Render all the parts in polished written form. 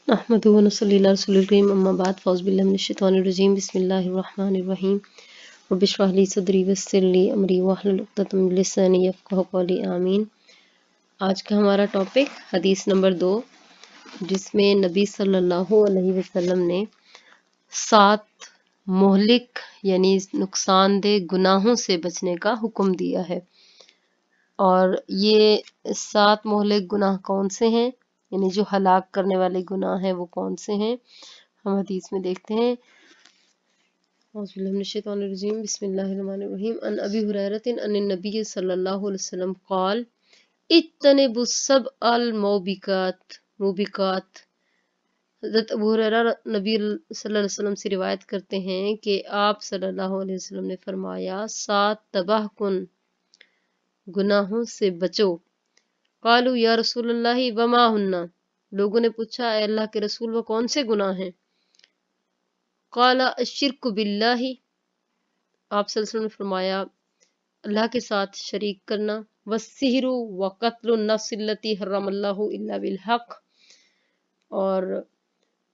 नहमदुहु व नसल्ली अला रसूलिल करीम अम्मा बाद फ़ौज़ बिल्लाहि मिनश शैतानिर रजीम बिस्मिल्लाहिर रहमानिर रहीम रब्बि इश्रह ली सदरी वयस्सिर ली अमरी वहलुल उक़दतम मिन लिसानी यफ़क़हू क़ौली आमीन। आज का हमारा टॉपिक हदीस नंबर 2, जिसमें नबी सल्लल्लाहु अलैहि वसल्लम ने 7 मोहलिक यानी नुकसानदेह गुनाहों से बचने का हुक्म दिया है। और ये 7 मोहलिक गुनाह कौन से हैं, यानी जो हलाक करने वाले गुनाह हैं वो कौन से हैं, हम हदीस में देखते हैं। बिस्मिल्लाहिर्रहमानिर्रहीम अन अबी हुरैरतिन अन नबी सल्लल्लाहु अलैहि वसल्लम क़ाल इज्तनिबुस सबअल मुबिकात। हज़रत अबू हुरैरा नबी सल्लल्लाहु अलैहि वसल्लम से रिवायत करते हैं कि आप सल्लल्लाहु अलैहि वसल्लम ने फरमाया 7 तबाह कुन गुनाहों से बचो। कालू या रसूलल्लाहि वमा हुन्ना, लोगों ने पूछा ऐ अल्लाह के रसूल वो कौन से गुनाह हैं। काला अश्शिर्कु बिल्लाहि, आप सल्लल्लाहु अलैहि वसल्लम ने फरमाया अल्लाह के साथ शरीक करना, वस्सिहरु व क़त्लुन नफ्सिल्लती हर्रमल्लाहु इल्ला बिलहक़, और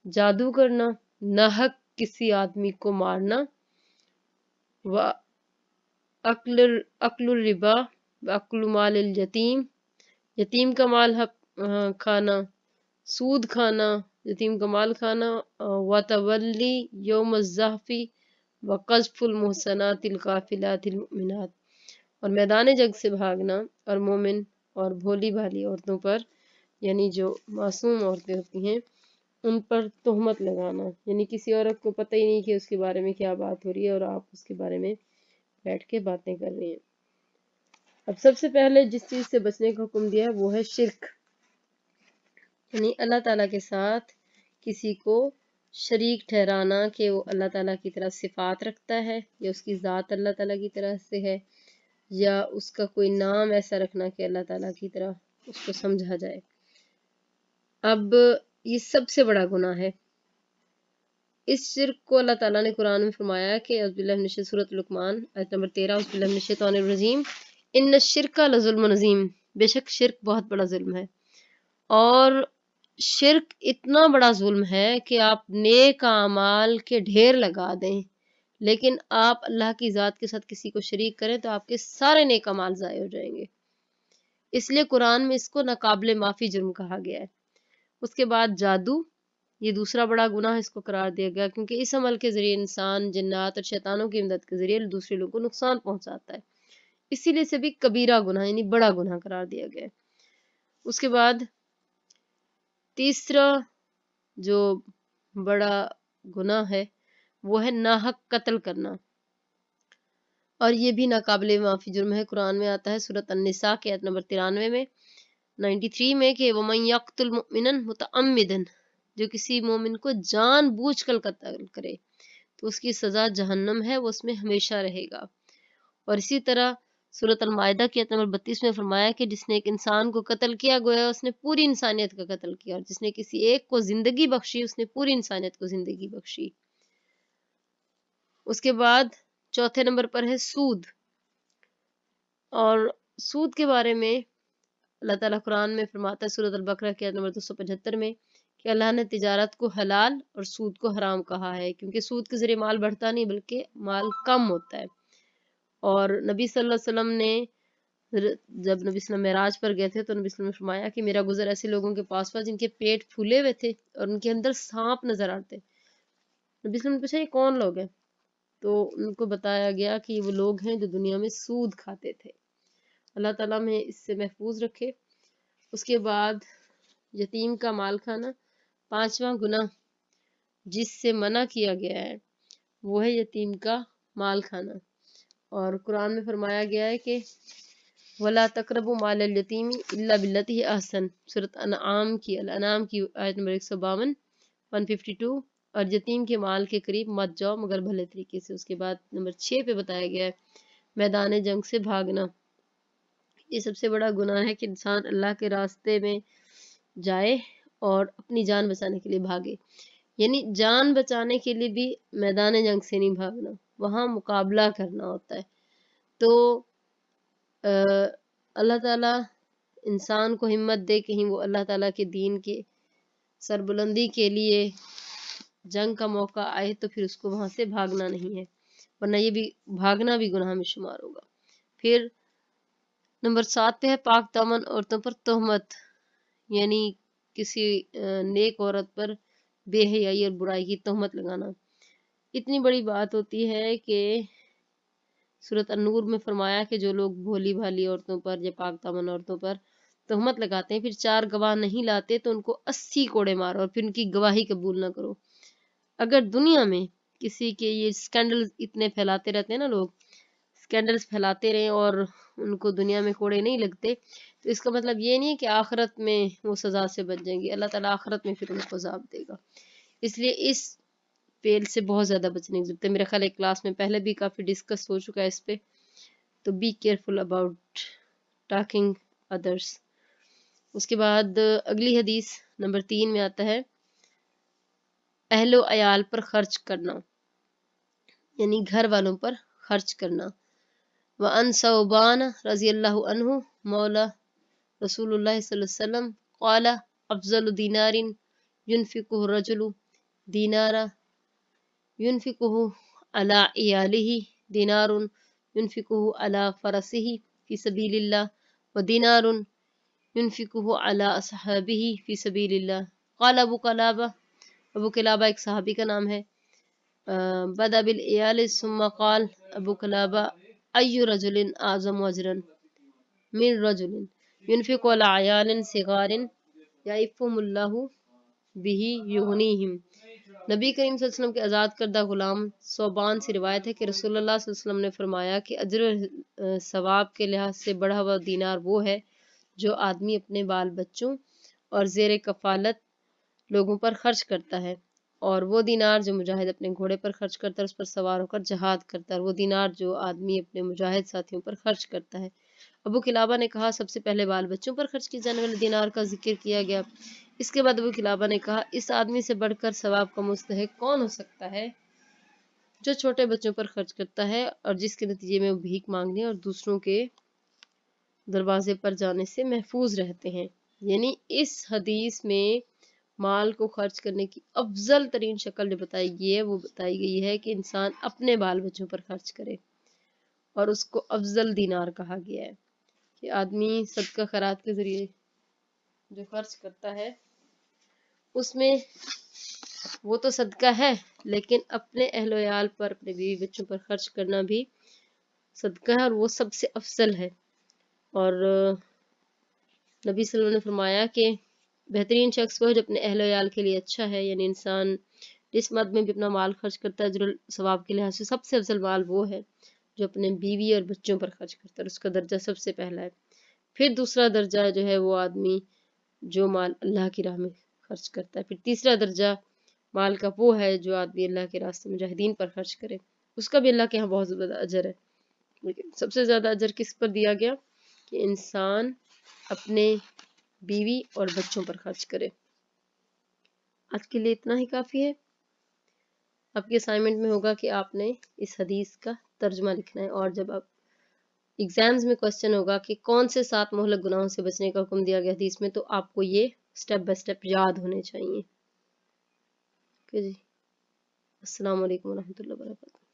जादू करना, नाहक किसी आदमी को मारना, व अक्लुर रिबा व अक्लु मालिल यतीम, यतीम का माल खाना, सूद खाना, यतीम का माल खाना, व तवल्ली यौम ज़हफ़ी व क़ज़्फ़ुल मुहसनातिल गाफ़िलातिल मुमिनात, और मैदान जंग से भागना और मोमिन और भोली भाली औरतों पर, यानी जो मासूम औरतें होती हैं उन पर तोहमत लगाना, यानी किसी औरत को पता ही नहीं कि उसके बारे में क्या बात हो रही है और आप उसके बारे में बैठ के बातें कर रही हैं। अब सबसे पहले जिस चीज़ से बचने का हुक्म दिया है वो है शिर्क, यानी अल्लाह ताला के साथ किसी को शरीक ठहराना कि वो अल्लाह ताला की तरह सिफात रखता है या उसकी ज़ात अल्लाह ताला की तरह से है, या उसका कोई नाम ऐसा रखना कि अल्लाह ताला की तरह उसको समझा जाए। अब ये सबसे बड़ा गुनाह है। इस शिर्क को अल्लाह ताला ने कुरान में फरमाया कि सूरत लुक़मान आयत नंबर 13 इन्न शिर्का लज़ुल्मुन अज़ीम, बेशक शिर्क बहुत बड़ा जुल्म है। और शिर्क इतना बड़ा जुल्म है कि आप नेक आमाल के ढेर लगा दें, लेकिन आप अल्लाह की ज़ात के साथ किसी को शरीक करें तो आपके सारे नेक अमाल ज़ाय हो जाएंगे। इसलिए कुरान में इसको नाकाबिले माफ़ी जुर्म कहा गया है। उसके बाद जादू, ये दूसरा बड़ा गुनाह इसको करार दिया गया, क्योंकि इस अमल के ज़रिए इंसान जिन्नात और शैतानों की मदद के ज़रिए दूसरे लोगों को नुकसान पहुंचाता है, इसीलिए इसे भी कबीरा गुनाह यानी बड़ा गुनाह करार दिया गया है। उसके बाद तीसरा जो बड़ा गुनाह है वो है नाहक कत्ल करना, और ये भी नाकाबिले माफ़ी जुर्म है। कुरान में आता है सूरत अन-निसा के आयत नंबर 93 में 93 में कि वमन यक़्तुल मुमिनन मुतअम्मिदन, जो किसी मोमिन को जानबूझकर कत्ल करे तो उसकी सज़ा जहन्नम है, वो उसमें हमेशा रहेगा। और इसी तरह सूरत अल-माइदा की आयत नंबर 32 में फरमाया कि जिसने एक इंसान को कत्ल किया गोया उसने पूरी इंसानियत का कत्ल किया, और जिसने किसी एक को जिंदगी बख्शी उसने पूरी इंसानियत को जिंदगी बख्शी। उसके बाद चौथे नंबर पर है सूद, और सूद के बारे में अल्लाह ताला कुरान में फरमाता है सूरत अल-बकरा की आयत नंबर 275 में कि अल्लाह ने तिजारत को हलाल और सूद को हराम कहा है, क्योंकि सूद के जरिए माल बढ़ता नहीं बल्कि माल कम होता है। और नबी सल्लल्लाहु अलैहि वसल्लम ने जब नबी सल्लम मेराज पर गए थे तो नबी सल्लम ने फरमाया कि मेरा गुजर ऐसे लोगों के पास हुआ जिनके पेट फूले हुए थे और उनके अंदर सांप नजर आते। नबी सल्लम ने पूछा ये कौन लोग हैं, तो उनको बताया गया कि वो लोग हैं जो दुनिया में सूद खाते थे। अल्लाह ताला हमें इससे महफूज रखे। उसके बाद यतीम का माल खाना, पांचवा गुनाह जिससे मना किया गया है वो है यतीम का माल खाना। और कुरान में फरमाया गया है कि वला तकरबु मालल यतीमी इल्ला बिल्लती अहसन, सूरत अनआम की आयत नंबर 152 152, और यतीम के माल के करीब मत जाओ मगर भले तरीके से। उसके बाद नंबर 6 पे बताया गया है मैदान जंग से भागना। ये सबसे बड़ा गुनाह है कि इंसान अल्लाह के रास्ते में जाए और अपनी जान बचाने के लिए भागे, यानी जान बचाने के लिए भी मैदान जंग से नहीं भागना, वहाँ मुकाबला करना होता है। तो अल्लाह ताला इंसान को हिम्मत दे कहीं वो अल्लाह ताला के दीन के सरबुलंदी के लिए जंग का मौका आए तो फिर उसको वहां से भागना नहीं है, वरना ये भी भागना भी गुनाह में शुमार होगा। फिर नंबर 7 पे है पाक दामन औरतों पर तोहमत, यानी किसी नेक औरत पर बेहयाई और बुराई की तोहमत लगाना। इतनी बड़ी बात होती है कि सूरत अन-नूर में फरमाया कि जो लोग भोली भाली औरतों पर या पाक दामन औरतों पर तोहमत लगाते हैं, फिर 4 गवाह नहीं लाते तो उनको 80 कोड़े मारो और फिर उनकी गवाही कबूल ना करो। अगर दुनिया में किसी के ये स्कैंडल इतने फैलाते रहते हैं ना, लोग स्कैंडल्स फैलाते रहे और उनको दुनिया में कोड़े नहीं लगते, तो इसका मतलब ये नहीं है कि आखिरत में वो सजा से बच जाएंगे। अल्लाह ताला आखिरत में फिर उनको अज़ाब देगा। इसलिए इस फेल से बहुत ज़्यादा बचने की जरूरत है। मेरा ख्याल है क्लास में पहले भी काफ़ी डिस्कस हो चुका है इस पे, तो be careful about talking others. उसके बाद अगली हदीस नंबर 3 में आता है अहलो अयाल पर खर्च करना, यानी घर वालों पर खर्च करना। व अन सौबान रजी अल्लाहु अन्हु मौला रसूलुल्लाह सल्लल्लाहु अलैहि वसल्लम क़ाला अफ़ज़लु दीनारिन युनफ़िकुहु रजुलु दीनारा युनफ़िकुहु अला इयालिही दीनारुन युनफ़िकुहु अला फ़रसिही फ़ी सबीलिल्लाह व दीनारुन युनफ़िकुहु अला असहाबिही फ़ी सबीलिल्लाह। क़ाल अबू क़िलाबा एक सहाबी का नाम है। बदा बिल इयाल सुम्मा क़ाल अबू क़िलाबा अय्यु रजुलिन आज़मु अजरन मिन रजुलिन युनफ़िक़ु अला अयालिन सिगारिन याइफ़ुहुमुल्लाहु बिही युग़नीहिम। नबी करीम सल्लल्लाहु अलैहि वसल्लम के आज़ाद करदा गुलाम सौबान से रिवायत है कि रसूलुल्लाह सल्लल्लाहु अलैहि वसल्लम ने फरमाया कि अजर सवाब के लिहाज से बढ़ा हुआ दीनार वो है जो आदमी अपने बाल बच्चों और ज़ेर कफ़ालत लोगों पर खर्च करता है, और वो दीनार जो मुजाहिद अपने घोड़े पर खर्च करता है, उस पर सवार होकर जहाद करता है, और वो दीनार जो आदमी अपने मुजाहिद साथियों पर खर्च करता है। अबू किलाबा ने कहा सबसे पहले बाल बच्चों पर खर्च किए जाने वाले दीनार का जिक्र किया गया। इसके बाद अबू किलाबा ने कहा इस आदमी से बढ़कर सवाब का मुस्तहिक कौन हो सकता है जो छोटे बच्चों पर खर्च करता है और जिसके नतीजे में वो भीख मांगने और दूसरों के दरवाजे पर जाने से महफूज रहते हैं। यानी इस हदीस में माल को खर्च करने की अफजल तरीन शक्ल जो बताई गई है वो बताई गई है कि इंसान अपने बाल बच्चों पर खर्च करे, और उसको अफजल दीनार कहा गया है कि आदमी सदका खैरात के जरिए जो खर्च करता है उसमें वो तो सदका है, लेकिन अपने अहलो याल पर अपने बीवी बच्चों पर खर्च करना भी सदका है और वो सबसे अफजल है। और नबी सल्लल्लाहु अलैहि वसल्लम ने फरमाया कि बेहतरीन शख्स वो है जो अपने अहलो याल के लिए अच्छा है, यानी इंसान जिस मद में भी अपना माल खर्च करता है अजर सवाब के लिहाज से सबसे अफजल माल वो है जो अपने बीवी और बच्चों पर खर्च करता है, उसका दर्जा सबसे पहला है। फिर दूसरा दर्जा जो है वो आदमी जो माल अल्लाह की राह में खर्च करता है। फिर तीसरा दर्जा माल का वो है जो आदमी अल्लाह के रास्ते मुजाहिदीन पर खर्च करे, उसका भी अल्लाह के यहाँ बहुत ज़्यादा अजर है। लेकिन सबसे ज़्यादा अजर किस पर दिया गया कि इंसान अपने बीवी और बच्चों पर खर्च करे। आज के लिए इतना ही काफ़ी है। आपकी असाइनमेंट में होगा कि आपने इस हदीस का तर्जुमा लिखना है, और जब आप एग्जाम्स में क्वेश्चन होगा कि कौन से 7 मोहलक गुनाहों से बचने का हुक्म दिया गया हदीस में, तो आपको ये स्टेप बाय स्टेप याद होने चाहिए। ओके जी, अस्सलाम वालेकुम रहमतुल्लाहि व बरकातहू।